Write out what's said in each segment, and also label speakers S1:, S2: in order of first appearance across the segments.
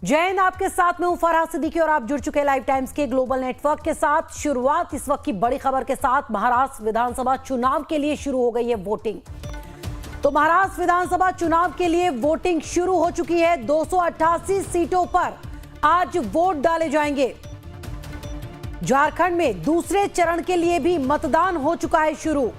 S1: जय हिंद, आपके साथ में हूं फरहाद सिद्दीकी और आप जुड़ चुके हैं लाइव टाइम्स के ग्लोबल नेटवर्क के साथ। शुरुआत इस वक्त की बड़ी खबर के साथ। महाराष्ट्र विधानसभा चुनाव के लिए शुरू हो गई है वोटिंग। तो महाराष्ट्र विधानसभा चुनाव के लिए वोटिंग शुरू हो चुकी है। 288 सीटों पर आज वोट डाले जाएंगे। झारखंड में दूसरे चरण के लिए भी मतदान हो चुका है शुरू।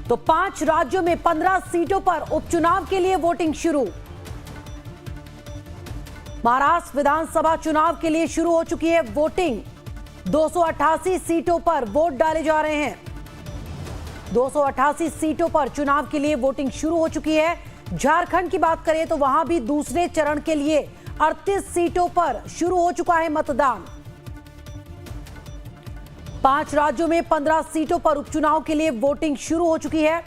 S1: तो 5 राज्यों में 15 सीटों पर उपचुनाव के लिए वोटिंग शुरू। महाराष्ट्र विधानसभा चुनाव के लिए शुरू हो चुकी है वोटिंग। 288 सीटों पर वोट डाले जा रहे हैं। 288 सीटों पर चुनाव के लिए वोटिंग शुरू हो चुकी है। झारखंड की बात करें तो वहां भी दूसरे चरण के लिए 38 सीटों पर शुरू हो चुका है मतदान। 5 राज्यों में 15 सीटों पर उपचुनाव के लिए वोटिंग शुरू हो चुकी है।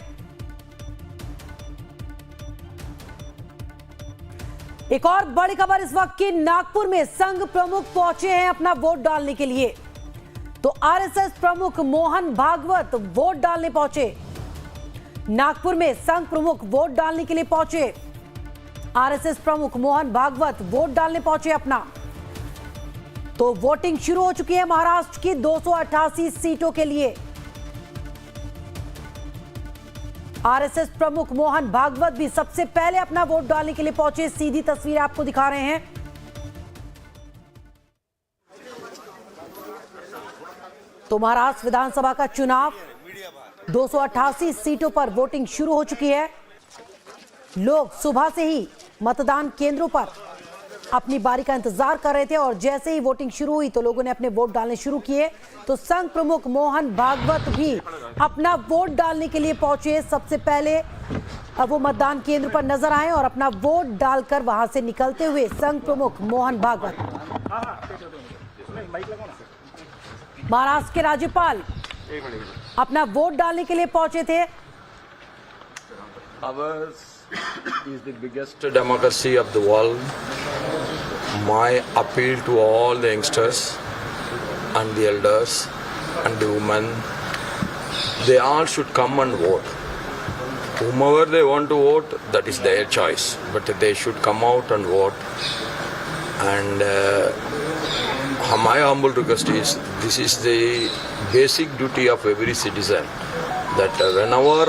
S1: एक और बड़ी खबर इस वक्त की, नागपुर में संघ प्रमुख पहुंचे हैं अपना वोट डालने के लिए। तो आरएसएस प्रमुख मोहन भागवत वोट डालने पहुंचे। नागपुर में संघ प्रमुख वोट डालने के लिए पहुंचे। आरएसएस प्रमुख मोहन भागवत वोट डालने पहुंचे अपना। तो वोटिंग शुरू हो चुकी है महाराष्ट्र की 288 सीटों के लिए। आरएसएस प्रमुख मोहन भागवत भी सबसे पहले अपना वोट डालने के लिए पहुंचे। सीधी तस्वीर आपको दिखा रहे हैं। तो महाराष्ट्र विधानसभा का चुनाव 288 सीटों पर वोटिंग शुरू हो चुकी है। लोग सुबह से ही मतदान केंद्रों पर अपनी बारी का इंतजार कर रहे थे और जैसे ही वोटिंग शुरू हुई तो लोगों ने अपने वोट डालने शुरू किए। तो संघ प्रमुख मोहन भागवत भी अपना वोट डालने के लिए पहुंचे। सबसे पहले वो मतदान केंद्र पर नजर आए और अपना वोट डालकर वहां से निकलते हुए संघ प्रमुख मोहन भागवत। महाराष्ट्र के राज्यपाल अपना वोट डालने के लिए पहुंचे थे।
S2: Ours is the biggest democracy of the world. My appeal to all the youngsters and the elders and the women, they all should come and vote. Whomever they want to vote, that is their choice. But they should come out and vote. And my humble request is, this is the basic duty of every citizen, that whenever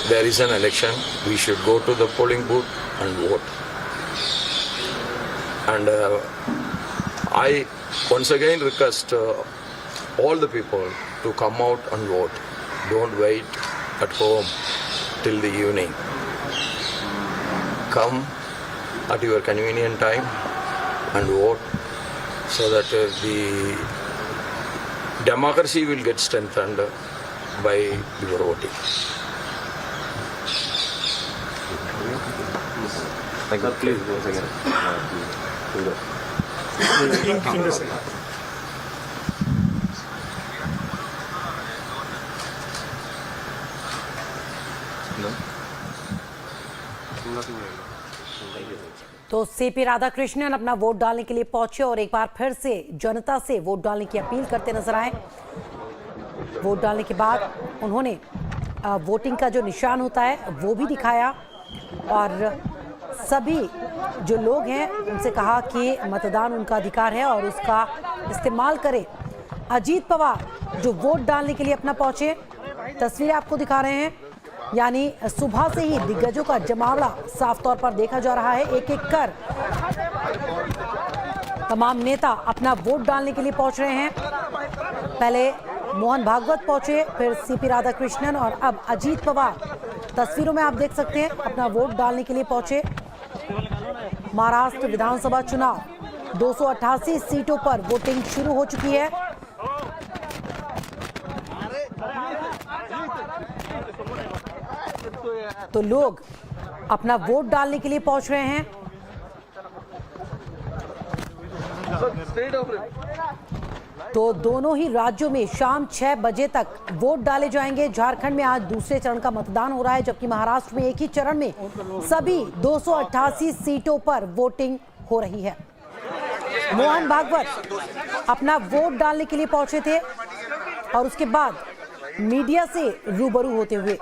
S2: there is an election, we should go to the polling booth and vote. And I once again request all the people to come out and vote. Don't wait at home till the evening. Come at your convenient time and vote, so that the democracy will get strengthened by your voting.
S3: Thank you. Please go again.
S1: तो CP Radhakrishnan अपना vote डालने के लिए पहुंचे और एक बार फिर से जनता से वोट डालने की अपील करते नजर आए। वोट डालने के बाद उन्होंने वोटिंग का जो निशान होता है वो भी दिखाया और सभी जो लोग हैं उनसे कहा कि मतदान उनका अधिकार है और उसका इस्तेमाल करें। अजीत पवार जो वोट डालने के लिए अपना पहुंचे, तस्वीरें आपको दिखा रहे हैं। यानी सुबह से ही दिग्गजों का जमावड़ा साफ तौर पर देखा जा रहा है। एक एक कर तमाम नेता अपना वोट डालने के लिए पहुंच रहे हैं। पहले मोहन भागवत पहुंचे, फिर सीपी राधाकृष्णन और अब अजीत पवार तस्वीरों में आप देख सकते हैं अपना वोट डालने के लिए पहुंचे। महाराष्ट्र विधानसभा चुनाव 288 सीटों पर वोटिंग शुरू हो चुकी है। तो लोग अपना वोट डालने के लिए पहुंच रहे हैं। तो दोनों ही राज्यों में शाम 6 बजे तक वोट डाले जाएंगे। झारखंड में आज दूसरे चरण का मतदान हो रहा है, जबकि महाराष्ट्र में एक ही चरण में सभी 288 सीटों पर वोटिंग हो रही है। मोहन भागवत अपना वोट डालने के लिए पहुंचे थे और उसके बाद मीडिया से रूबरू होते हुए।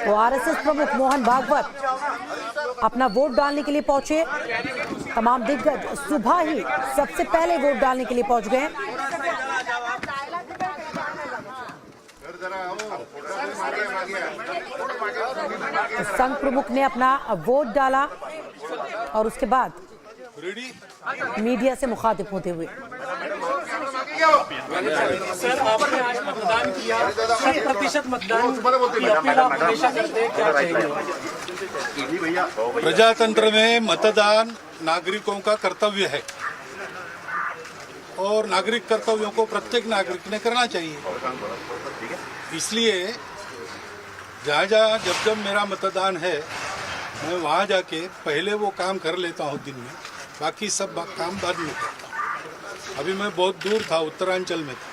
S1: तो आरएसएस प्रमुख मोहन भागवत अपना वोट डालने के लिए पहुंचे। तमाम दिग्गज सुबह ही सबसे पहले वोट डालने के लिए पहुंच गए। संघ प्रमुख ने अपना वोट डाला और उसके बाद मीडिया से मुखातिब होते हुए
S4: सर, आपने आज मतदान किया, 100% मतदान की अपील आप हमेशा करते हैं, क्या चाहिए?
S5: प्रजातंत्र में मतदान नागरिकों का कर्तव्य है और नागरिक कर्तव्यों को प्रत्येक नागरिक ने करना चाहिए। इसलिए जहाँ जब मेरा मतदान है मैं वहाँ जाके पहले वो काम कर लेता हूँ दिन में, बाकी सब काम बाद में करता हूँ। अभी मैं बहुत दूर था, उत्तरांचल में था।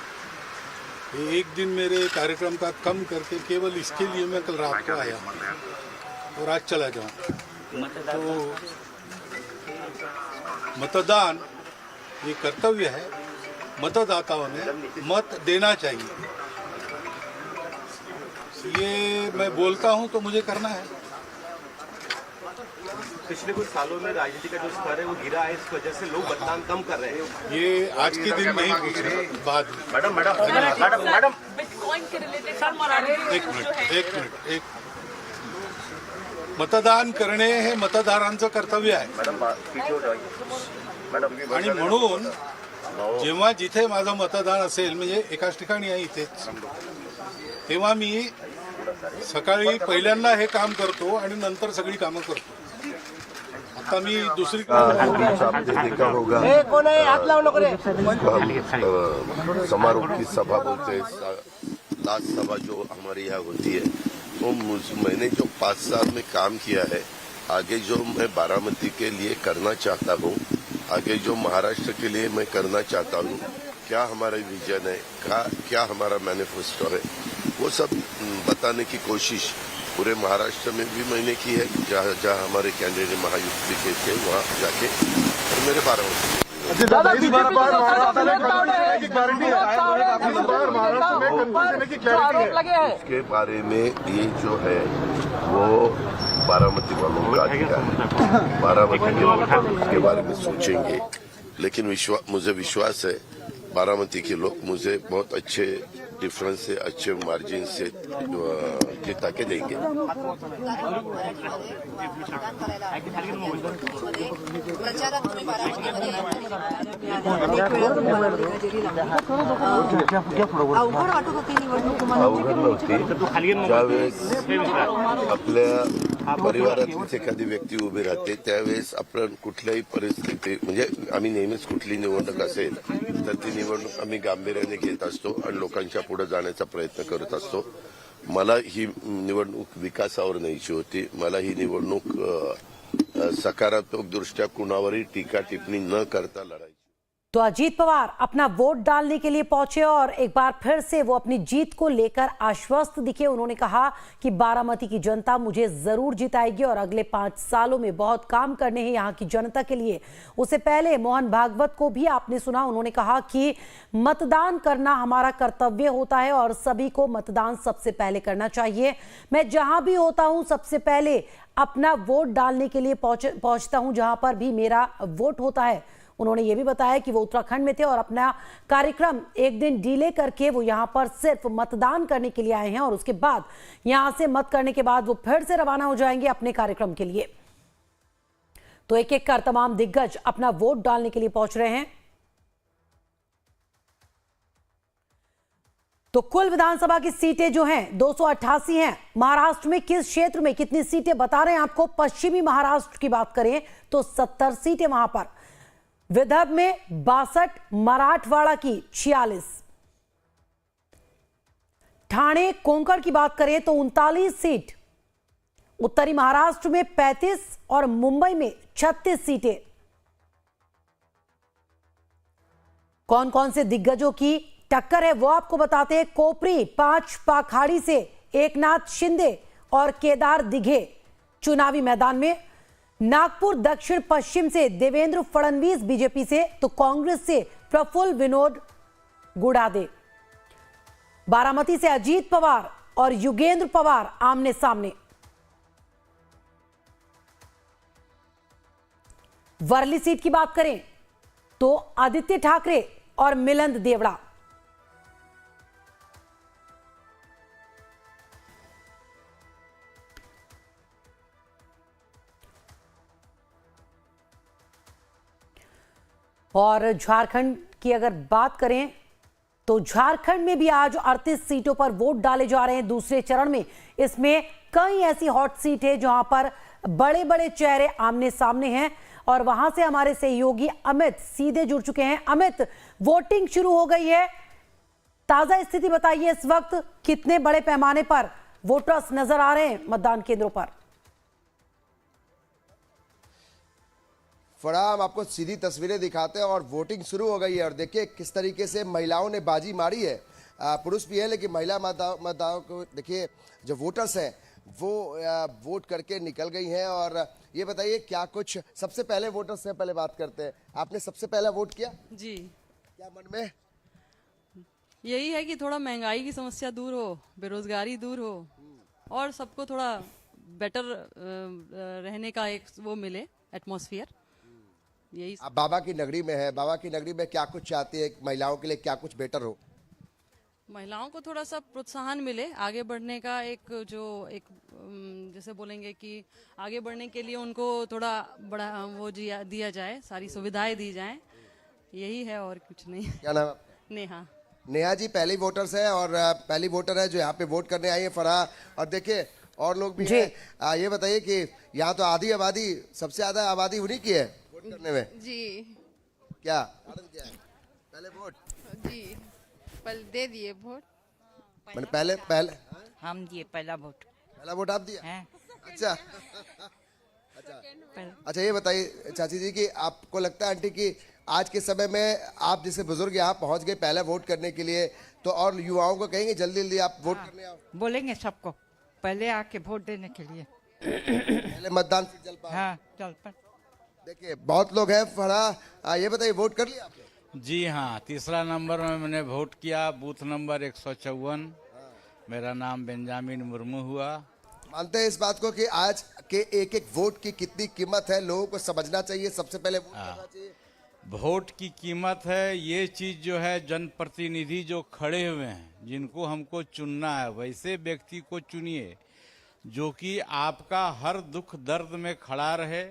S5: एक दिन मेरे कार्यक्रम का कम करके केवल इसके लिए मैं कल रात को आया और आज चला जाऊँ। तो मतदान ये कर्तव्य है, मतदाताओं ने मत देना चाहिए। ये मैं बोलता हूँ तो मुझे करना है।
S3: पिछले कुछ सालों में राजनीति का जो स्तर है वो गिरा है, इस वजह से लोग मतदान कम कर रहे हैं।
S5: ये आज के दिन नहीं पूछ रहे, बाद में।
S3: मैडम
S5: एक मिनिट मतदान करणे हे मतदारांचं कर्तव्य आहे आणि म्हणून जेव्हा जिथे माझं मतदान असेल, म्हणजे एकाच ठिकाणी आहे इथेच, तेव्हा मी सकाळी पहिल्यांदा हे काम करतो आणि नंतर सगळी कामं करतो। आता मी दुसरी
S6: आपने देखा होगा हम समारोह की सभा बोलते हैं, लास्ट सभा जो हमारे यहाँ होती है, वो मैंने जो 5 साल में काम किया है, आगे जो मैं बारामती के लिए करना चाहता हूँ, आगे जो महाराष्ट्र के लिए मैं करना चाहता हूँ, क्या हमारा विजन है, क्या हमारा मैनिफेस्टो है, वो सब बताने की कोशिश पूरे महाराष्ट्र में भी मैंने की है। जहाँ हमारे कैंडिडेट महायुति के थे वहाँ जाके और मेरे बारामती इसके बारे में ये जो है वो बारामती वालों का अधिकार है। बारामती के लोग इसके बारे में सोचेंगे, लेकिन मुझे विश्वास है बारामती के लोग मुझे बहुत अच्छे डिफरेंस से, अच्छे मार्जिन से जिता के देंगे। अवघड नव्हती ज्यावेळेस आपल्या परिवारातलीच एखादी व्यक्ती उभी राहते, त्यावेळेस आपण कुठल्याही परिस्थिती, म्हणजे आम्ही नेहमीच कुठली निवडणूक असेल तर ती निवडणूक आम्ही गांभीर्याने घेत असतो आणि लोकांच्या पुढे जाण्याचा प्रयत्न करत असतो। मला ही निवडणूक विकासावर न्यायची होती। मला ही निवडणूक सकारात्मक दृष्ट्या कुणावरही टीका टिप्पणी न करता लढायची।
S1: तो अजीत पवार अपना वोट डालने के लिए पहुंचे और एक बार फिर से वो अपनी जीत को लेकर आश्वस्त दिखे। उन्होंने कहा कि बारामती की जनता मुझे जरूर जिताएगी और अगले 5 सालों में बहुत काम करने हैं यहाँ की जनता के लिए। उससे पहले मोहन भागवत को भी आपने सुना, उन्होंने कहा कि मतदान करना हमारा कर्तव्य होता है और सभी को मतदान सबसे पहले करना चाहिए। मैं जहां भी होता हूं सबसे पहले अपना वोट डालने के लिए पहुंचता हूं जहां पर भी मेरा वोट होता है। उन्होंने ये भी बताया कि वो उत्तराखंड में थे और अपना कार्यक्रम एक दिन डिले करके वो यहाँ पर सिर्फ मतदान करने के लिए आए हैं और उसके बाद यहाँ से मत करने के बाद वो फिर से रवाना हो जाएंगे अपने कार्यक्रम के लिए। तो एक एक कर तमाम दिग्गज अपना वोट डालने के लिए पहुंच रहे हैं। तो कुल विधानसभा की सीटें जो हैं 288 हैं। महाराष्ट्र में किस क्षेत्र में कितनी सीटें बता रहे हैं आपको। पश्चिमी महाराष्ट्र की बात करें तो 70 सीटें वहां पर, विदर्भ में 62, मराठवाड़ा की 46, ठाणे कोंकण की बात करें तो 39 सीट, उत्तरी महाराष्ट्र में 35 और मुंबई में 36 सीटें। कौन कौन से दिग्गजों की टक्कर है वो आपको बताते हैं। कोपरी 5 पाखाड़ी से एकनाथ शिंदे और केदार दिघे चुनावी मैदान में। नागपुर दक्षिण पश्चिम से देवेंद्र फडणवीस बीजेपी से, तो कांग्रेस से प्रफुल्ल विनोद गुड़ादे। बारामती से अजीत पवार और युगेंद्र पवार आमने सामने। वर्ली सीट की बात करें तो आदित्य ठाकरे और मिलिंद देवड़ा। और झारखंड की अगर बात करें तो झारखंड में भी आज 38 सीटों पर वोट डाले जा रहे हैं दूसरे चरण में। इसमें कई ऐसी हॉट सीट है जहां पर बड़े बड़े चेहरे आमने सामने हैं और वहां से हमारे सहयोगी अमित सीधे जुड़ चुके हैं। अमित, वोटिंग शुरू हो गई है, ताजा स्थिति बताइए। इस वक्त कितने बड़े पैमाने पर वोटर्स नजर आ रहे हैं मतदान केंद्रों पर?
S7: फराह, हम आपको सीधी तस्वीरें दिखाते हैं और वोटिंग शुरू हो गई है। और देखिए किस तरीके से महिलाओं ने बाजी मारी है। पुरुष भी है लेकिन महिला मतदाताओं को देखिए, जो वोटर्स हैं वो वोट करके निकल गई हैं। और ये बताइए क्या कुछ, सबसे पहले वोटर से पहले बात करते हैं, आपने सबसे पहला वोट किया?
S8: जी,
S7: क्या मन में?
S8: यही है कि थोड़ा महंगाई की समस्या दूर हो, बेरोजगारी दूर हो और सबको थोड़ा बेटर रहने का एक वो मिले एटमॉस्फेयर। यही
S7: आप बाबा की नगरी में है, बाबा की नगरी में क्या कुछ चाहती है महिलाओं के लिए, क्या कुछ बेटर हो?
S8: महिलाओं को थोड़ा सा प्रोत्साहन मिले आगे बढ़ने का, एक जो एक जैसे बोलेंगे कि आगे बढ़ने के लिए उनको थोड़ा बड़ा वो दिया जाए, सारी सुविधाएं दी जाएं। यही है और कुछ नहीं।
S7: क्या नाम है आपका?
S8: नेहा।
S7: नेहा जी पहली वोटर्स है और पहली वोटर है जो यहाँ पे वोट करने आई है फराह। और देखिए और लोग भी हैं। ये बताइए कि यहाँ तो आधी आबादी, सबसे ज्यादा आबादी उन्हीं की है वोट करने में।
S9: जी।
S7: क्या कारण क्या है? पहले वोट
S9: जी, पहले दे दिए वोट।
S7: मैंने पहले
S10: हम दिए पहला वोट
S7: आप दिया?
S10: हैं।
S7: अच्छा अच्छा, ये बताइए चाची जी कि आपको लगता है आंटी कि आज के समय में आप जैसे बुजुर्ग यहाँ पहुँच गए पहले वोट करने के लिए, तो और युवाओं को कहेंगे जल्दी जल्दी आप वोट करने आओ?
S10: बोलेंगे सबको पहले आके वोट देने के लिए।
S7: पहले मतदान फिर जल पाओ।
S10: हाँ, चल पर।
S7: देखिए बहुत लोग हैं फराह। ये बताइए वोट कर लिया आपने?
S11: जी हाँ, तीसरा नंबर में मैंने वोट किया, बूथ नंबर 154। मेरा नाम बेंजामिन मुर्मू हुआ।
S7: मानते हैं इस बात को कि आज के एक एक वोट की कितनी कीमत है, लोगों को समझना चाहिए, सबसे पहले वोट करना चाहिए।
S11: वोट की कीमत है ये चीज जो है, जनप्रतिनिधि जो खड़े हुए हैं जिनको हमको चुनना है वैसे व्यक्ति को चुनिए जो कि आपका हर दुख दर्द में खड़ा रहे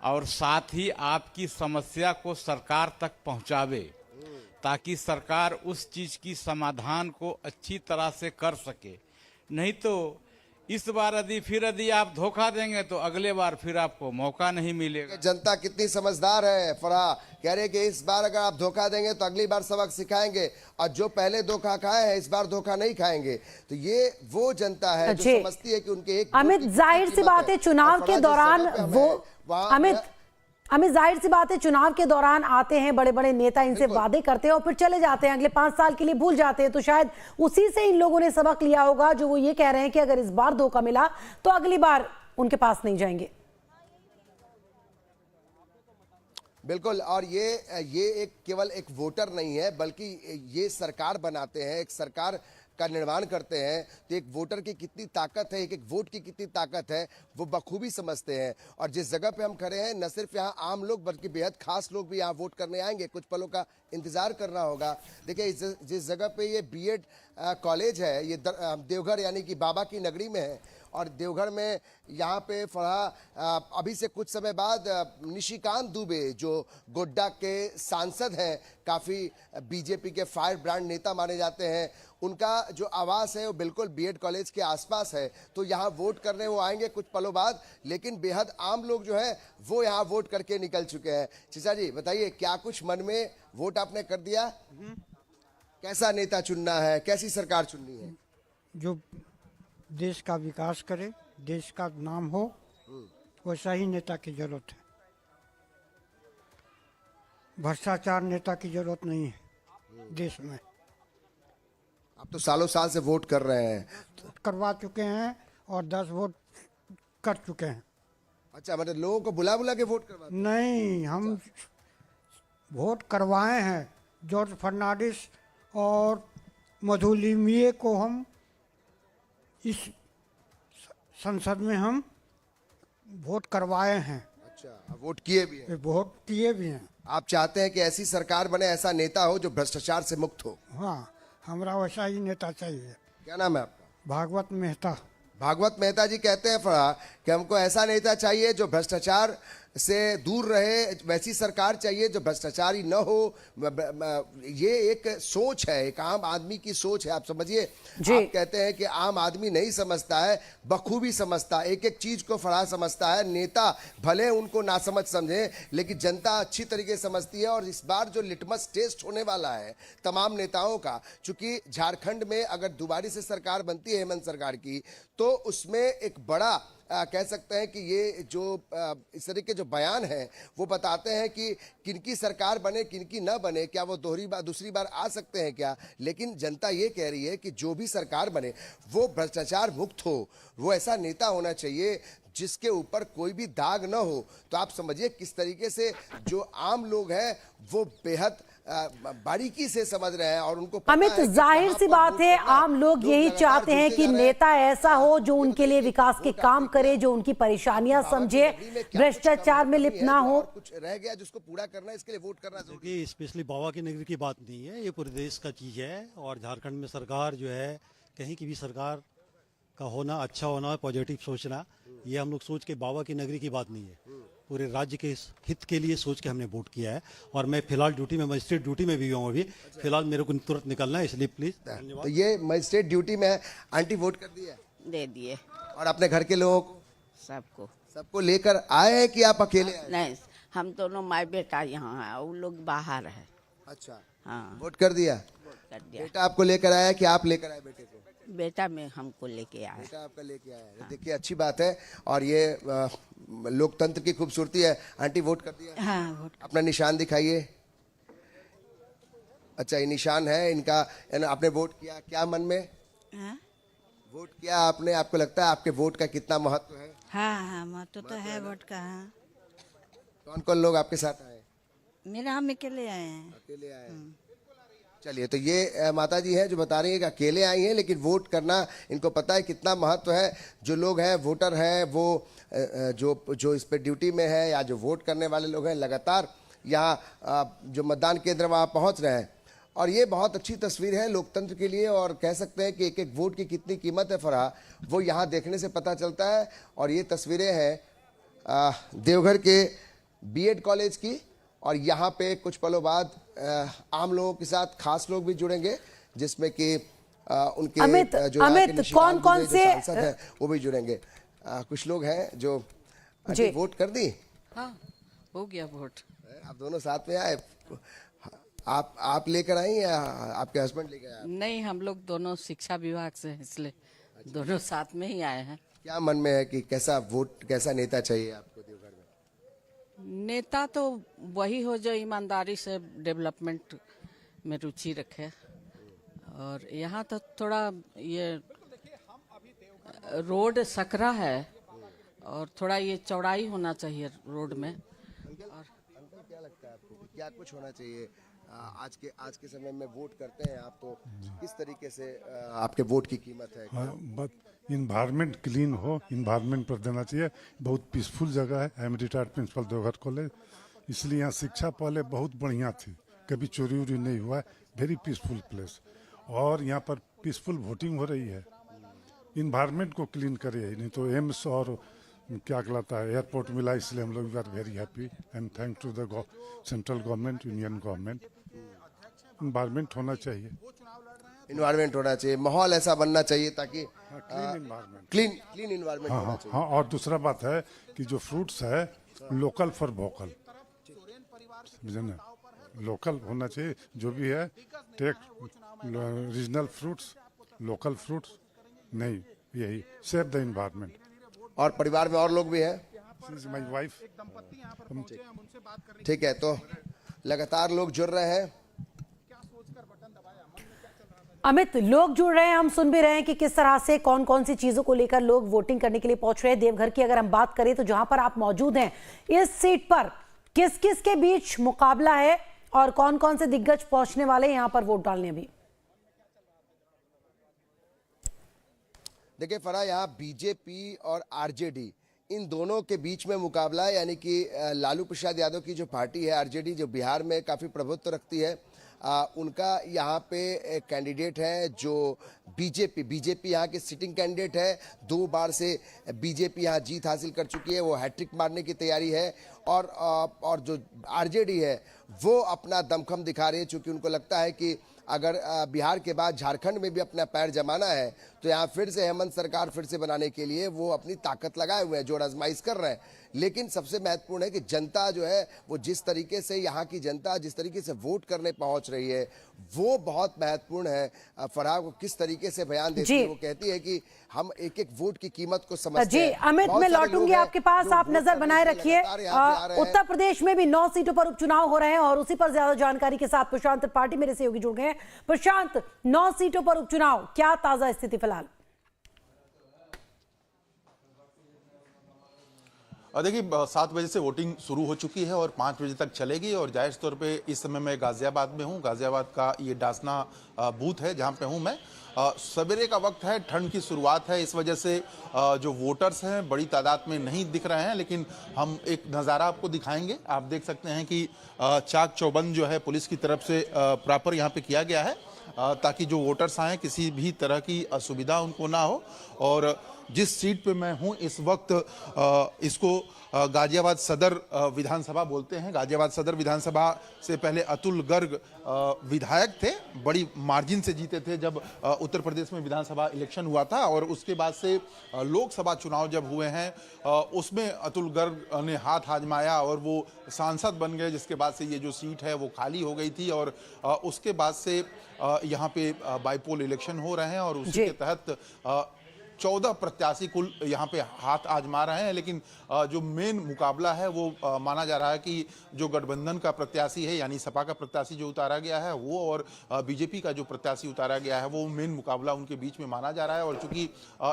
S11: और साथ ही आपकी समस्या को सरकार तक पहुंचावे, ताकि सरकार उस चीज की समाधान को अच्छी तरह से कर सके। नहीं तो इस बार यदि आप धोखा देंगे तो अगले बार फिर आपको मौका नहीं मिलेगा।
S7: जनता कितनी समझदार है फराह, कह रहे कि इस बार अगर आप धोखा देंगे तो अगली बार सबक सिखाएंगे और जो पहले धोखा खाए हैं इस बार धोखा नहीं खाएंगे। तो ये वो जनता है जो समझती है कि उनके एक
S1: अमित, जाहिर सी बात है चुनाव के दौरान वो अमित जाहिर सी बात है चुनाव के दौरान आते हैं बड़े बड़े नेता, इनसे वादे करते हैं और फिर चले जाते हैं, अगले 5 साल के लिए भूल जाते हैं। तो शायद उसी से इन लोगों ने सबक लिया होगा जो वो ये कह रहे हैं कि अगर इस बार धोखा मिला तो अगली बार उनके पास नहीं जाएंगे।
S7: बिल्कुल। और ये एक केवल एक वोटर नहीं है बल्कि ये सरकार बनाते हैं, एक सरकार का निर्माण करते हैं। तो एक वोटर की कितनी ताकत है, एक एक वोट की कितनी ताकत है वो बखूबी समझते हैं। और जिस जगह पे हम खड़े हैं न सिर्फ यहाँ आम लोग बल्कि बेहद खास लोग भी यहाँ वोट करने आएंगे, कुछ पलों का इंतजार करना होगा। देखिए जिस जगह पे ये बीएड कॉलेज है ये देवघर यानी कि बाबा की नगरी में है और देवघर में यहाँ पे फराह अभी से कुछ समय बाद निशिकांत दुबे जो गोड्डा के सांसद हैं, काफ़ी बीजेपी के फायर ब्रांड नेता माने जाते हैं, उनका जो आवास है वो बिल्कुल बीएड कॉलेज के आसपास है। तो यहाँ वोट करने वो आएंगे कुछ पलों बाद, लेकिन बेहद आम लोग जो है वो यहाँ वोट करके निकल चुके हैं। चिचा जी बताइए क्या कुछ मन में वोट आपने कर दिया? कैसा नेता चुनना है, कैसी सरकार चुननी है?
S12: जो देश का विकास करे, देश का नाम हो, वैसा ही नेता की जरूरत है। भ्रष्टाचार नेता की जरूरत नहीं है देश में।
S7: आप तो सालों साल से वोट कर रहे हैं।
S12: करवा चुके हैं और 10 वोट कर चुके हैं।
S7: अच्छा, मतलब लोगों को बुला बुला के वोट करवा?
S12: नहीं, हम वोट करवाए हैं जॉर्ज फर्नांडिस और मधुलिमिये को हम इस संसद में हम वोट करवाए हैं।
S7: अच्छा, वोट किए भी हैं।
S12: वोट किए भी हैं।
S7: आप चाहते हैं कि ऐसी सरकार बने, ऐसा नेता हो जो भ्रष्टाचार से मुक्त हो।
S12: हाँ, हमरा वैसा ही नेता चाहिए।
S7: क्या नाम है आपका?
S12: भागवत मेहता।
S7: भागवत मेहता जी कहते हैं फड़ा कि हमको ऐसा नेता चाहिए जो भ्रष्टाचार से दूर रहे, वैसी सरकार चाहिए जो भ्रष्टाचारी न हो। ये एक सोच है, एक आम आदमी की सोच है, आप समझिए। आप कहते हैं कि आम आदमी नहीं समझता है, बखूबी समझता है, एक एक चीज को फड़ा समझता है। नेता भले उनको ना समझ समझे, लेकिन जनता अच्छी तरीके से समझती है। और इस बार जो लिटमस टेस्ट होने वाला है तमाम नेताओं का, चूंकि झारखंड में अगर दोबारा से सरकार बनती है हेमंत सरकार की, तो उसमें एक बड़ा कह सकते हैं कि ये जो इस तरह के जो बयान हैं वो बताते हैं कि किनकी सरकार बने किनकी न बने, क्या वो दूसरी बार आ सकते हैं क्या। लेकिन जनता ये कह रही है कि जो भी सरकार बने वो भ्रष्टाचार मुक्त हो, वो ऐसा नेता होना चाहिए जिसके ऊपर कोई भी दाग न हो। तो आप समझिए किस तरीके से जो आम लोग हैं वो बेहद बारीकी से समझ रहे हैं और उनको पता
S1: अमित,
S7: है कि
S1: जाहिर सी बात है आम लोग यही चाहते हैं कि नेता ऐसा हो जो उनके लिए विकास के काम करे, जो उनकी परेशानियां समझे, भ्रष्टाचार में लिप्त ना हो।
S7: कुछ रह गया जिसको पूरा करना है, इसके लिए वोट करना जरूरी है।
S13: स्पेशली बाबा की नगरी की बात नहीं है, ये पूरे देश का चीज है। और झारखंड में सरकार जो है, कहीं की भी सरकार का होना, अच्छा होना, पॉजिटिव सोचना, ये हम लोग सोच के बाबा की नगरी की बात नहीं है, पूरे राज्य के हित के लिए सोच के हमने वोट किया है। और मैं फिलहाल ड्यूटी में, मजिस्ट्रेट ड्यूटी में भी हूँ अभी फिलहाल, मेरे को तुरंत निकलना है, इसलिए प्लीज।
S7: तो ये मजिस्ट्रेट ड्यूटी में है। आंटी वोट कर दिया?
S10: दे दिए।
S7: और अपने घर के लोगों को? सबको लेकर आए हैं कि आप अकेले आए?
S10: नहीं, हम दोनों माँ बेटा यहाँ है, वो लोग बाहर है।
S7: अच्छा,
S10: हाँ,
S7: वोट कर दिया?
S10: कर दिया।
S7: बेटा आपको लेकर आया कि आप लेकर आए बेटे को?
S10: बेटा में हमको लेके आया।
S7: बेटा आपका लेके आया है। देखिए अच्छी बात है और ये लोकतंत्र की खूबसूरती है। आंटी वोट कर दिया?
S10: हाँ, वोट।
S7: अपना निशान दिखाइए। अच्छा, ये निशान है इनका। आपने वोट किया, क्या मन में?
S10: हाँ?
S7: वोट किया आपने, आपको लगता है आपके वोट का कितना महत्व है?
S10: हाँ, महत्व तो है वोट का। हाँ।
S7: कौन कौन लोग आपके साथ आए?
S10: मेरा हम अकेले आए हैं।
S7: अकेले आए? चलिए, तो ये माता जी हैं जो बता रही है कि अकेले आई हैं, लेकिन वोट करना इनको पता है कितना महत्व है। जो लोग हैं, वोटर हैं, वो जो इस पे ड्यूटी में है या जो वोट करने वाले लोग हैं, लगातार यहाँ जो मतदान केंद्र वहाँ पहुँच रहे हैं। और ये बहुत अच्छी तस्वीर है लोकतंत्र के लिए। और कह सकते हैं कि एक एक वोट की कितनी कीमत है फराह, वो यहाँ देखने से पता चलता है। और ये तस्वीरें हैं देवघर के बीएड कॉलेज की। और यहाँ पे कुछ पलों बाद आम लोगों के साथ खास लोग भी जुड़ेंगे, जिसमें कि उनके
S1: अमित, कौन से
S7: सांसद हैं वो भी जुड़ेंगे। कुछ लोग हैं जो वोट कर दी।
S8: हाँ, हो गया वोट।
S7: आप दोनों साथ में आए? आप लेकर आई या आपके हस्बैंड लेकर आए?
S8: नहीं, हम लोग दोनों शिक्षा विभाग से हैं, इसलिए दोनों साथ में ही आए हैं।
S7: क्या मन में है कि कैसा वोट, कैसा नेता चाहिए आपको देवघर में?
S8: नेता तो वही हो जो ईमानदारी से डेवलपमेंट में रुचि रखे। और यहाँ तो थोड़ा ये रोड सकरा है और थोड़ा ये चौड़ाई होना चाहिए रोड में।
S7: अंकल क्या लगता है आपको, क्या कुछ होना चाहिए? आज के समय में वोट करते हैं आप, तो किस तरीके से आपके वोट की कीमत है?
S5: इन्वायरमेंट क्लीन हो, इन्वायरमेंट पर देना चाहिए। बहुत पीसफुल जगह है। I am retired principal Deoghar college, इसलिए यहाँ शिक्षा पहले बहुत बढ़िया थी, कभी चोरी वोरी नहीं हुआ है। Very peaceful place. और यहाँ पर पीसफुल वोटिंग हो रही है। इन्वायरमेंट को क्लीन करे, नहीं तो एम्स और क्या कहलाता है एयरपोर्ट मिला, इसलिए हम लोग are very happy and thank to the central government, union government. Environment होना चाहिए,
S7: इन्वायरमेंट होना चाहिए, माहौल ऐसा बनना चाहिए ताकि
S5: क्लीन
S7: इन्वायरमेंट
S5: हाँ,
S7: होना चाहिए।
S5: हाँ, और दूसरा बात है कि जो फ्रूट्स है लोकल फॉर वोकल, समझे ना, लोकल होना चाहिए। जो भी है take regional fruits, local fruits, नहीं यही सेव द इन्वायरमेंट।
S7: और परिवार में और लोग भी हैं?
S5: My wife.
S7: ठीक है, तो लगातार लोग जुड़ रहे हैं।
S1: अमित, लोग जुड़ रहे हैं, हम सुन भी रहे हैं कि किस तरह से कौन कौन सी चीजों को लेकर लोग वोटिंग करने के लिए पहुंच रहे हैं। देवघर की अगर हम बात करें तो जहां पर आप मौजूद हैं, इस सीट पर किस किस के बीच मुकाबला है और कौन कौन से दिग्गज पहुंचने वाले हैं यहां पर वोट डालने अभी?
S7: देखिए फराह, यहाँ बीजेपी और आरजेडी इन दोनों के बीच में मुकाबला है, यानी कि लालू प्रसाद यादव की जो पार्टी है आरजेडी, जो बिहार में काफ़ी प्रभुत्व रखती है, उनका यहाँ पे एक कैंडिडेट है जो बीजेपी यहाँ के सिटिंग कैंडिडेट है। 2 बार से बीजेपी यहाँ जीत हासिल कर चुकी है, वो हैट्रिक मारने की तैयारी है। और जो आरजेडी है वो अपना दमखम दिखा रही है, चूँकि उनको लगता है कि अगर बिहार के बाद झारखंड में भी अपना पैर जमाना है तो यहाँ फिर से हेमंत सरकार फिर से बनाने के लिए वो अपनी ताकत लगाए हुए हैं, जोर आजमाइश कर रहे हैं। लेकिन सबसे महत्वपूर्ण है कि जनता जो है वो जिस तरीके से, यहाँ की जनता जिस तरीके से वोट करने पहुंच रही है वो बहुत महत्वपूर्ण है। फराह को किस तरीके से बयान देती है, वो कहती है कि हम एक एक वोट की कीमत को समझते हैं।
S1: जी अमित, मैं लौटूंगी आपके पास, आप नजर बनाए रखिए। उत्तर प्रदेश में भी 9 सीटों पर उपचुनाव हो रहे हैं और उसी पर ज्यादा जानकारी के साथ प्रशांत त्रिपाठी मेरे सहयोगी जुड़ गए हैं। प्रशांत, 9 सीटों पर उपचुनाव, क्या ताजा स्थिति फिलहाल?
S14: देखिए 7 बजे से वोटिंग शुरू हो चुकी है और 5 बजे तक चलेगी। और जाहिर तौर पे इस समय मैं गाजियाबाद में हूँ। गाजियाबाद का ये डासना बूथ है जहाँ पे हूँ मैं। सवेरे का वक्त है, ठंड की शुरुआत है, इस वजह से जो वोटर्स हैं बड़ी तादाद में नहीं दिख रहे हैं, लेकिन हम एक नज़ारा आपको दिखाएंगे। आप देख सकते हैं कि चाक चौबंद जो है पुलिस की तरफ से प्रॉपर यहाँ पे किया गया है ताकि जो वोटर्स आए किसी भी तरह की असुविधा उनको ना हो। और जिस सीट पे मैं हूं इस वक्त इसको गाजियाबाद सदर विधानसभा बोलते हैं। गाजियाबाद सदर विधानसभा से पहले अतुल गर्ग विधायक थे, बड़ी मार्जिन से जीते थे जब उत्तर प्रदेश में विधानसभा इलेक्शन हुआ था। और उसके बाद से लोकसभा चुनाव जब हुए हैं उसमें अतुल गर्ग ने हाथ आजमाया और वो सांसद बन गए, जिसके बाद से ये जो सीट है वो खाली हो गई थी। और उसके बाद से यहाँ पे बाईपोल इलेक्शन हो रहे हैं और उसी के तहत 14 प्रत्याशी कुल यहाँ पे हाथ आजमा रहे हैं। लेकिन जो मेन मुकाबला है वो माना जा रहा है कि जो गठबंधन का प्रत्याशी है यानी सपा का प्रत्याशी जो उतारा गया है वो और बीजेपी का जो प्रत्याशी उतारा गया है वो मेन मुकाबला उनके बीच में माना जा रहा है। और चूंकि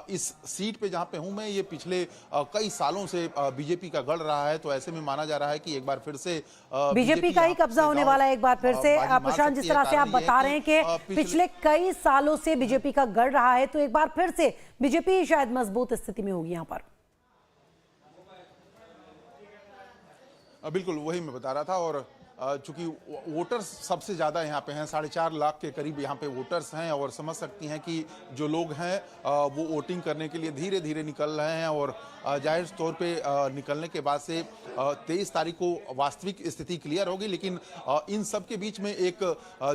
S14: इस सीट पे जहाँ पे हूँ मैं, ये पिछले कई सालों से बीजेपी का गढ़ रहा है, तो ऐसे में माना जा रहा है कि एक बार फिर से
S1: बीजेपी का ही कब्जा होने वाला है एक बार फिर से। प्रशांत, जिस तरह से आप बता रहे हैं कि पिछले कई सालों से बीजेपी का गढ़ रहा है, तो एक बार फिर से बीजेपी शायद मजबूत स्थिति में होगी यहां पर।
S14: बिल्कुल वही मैं बता रहा था। और चूंकि वोटर्स सबसे ज़्यादा यहाँ पे हैं, 4.5 लाख के करीब यहाँ पे वोटर्स हैं। और समझ सकती हैं कि जो लोग हैं वो वोटिंग करने के लिए धीरे धीरे निकल रहे हैं। और जाहिर तौर पे निकलने के बाद से 23 तारीख को वास्तविक स्थिति क्लियर होगी। लेकिन इन सब के बीच में एक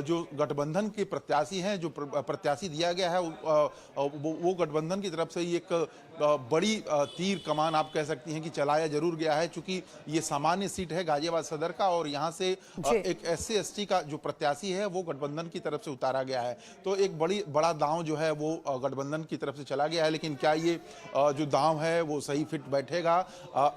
S14: जो गठबंधन के प्रत्याशी हैं, जो प्रत्याशी दिया गया है वो गठबंधन की तरफ से एक बड़ी तीर कमान आप कह सकती हैं कि चलाया जरूर गया है। चूंकि ये सामान्य सीट है गाजियाबाद सदर का और यहाँ से एक SC ST का जो प्रत्याशी है वो गठबंधन की तरफ से उतारा गया है। तो एक बड़ा दांव जो है वो गठबंधन की तरफ से चला गया है। लेकिन क्या ये जो दांव है वो सही फिट बैठेगा?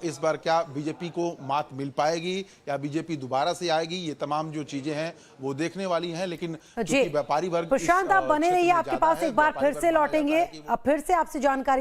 S14: इस बार क्या बीजेपी को मात मिल पाएगी या बीजेपी दोबारा से आएगी? ये तमाम जो चीजें हैं वो देखने वाली हैं। लेकिन व्यापारी वर्ग,
S1: प्रशांत आप बने रहिए, आपके पास एक बार फिर से लौटेंगे, अब फिर से आपसे जानकारी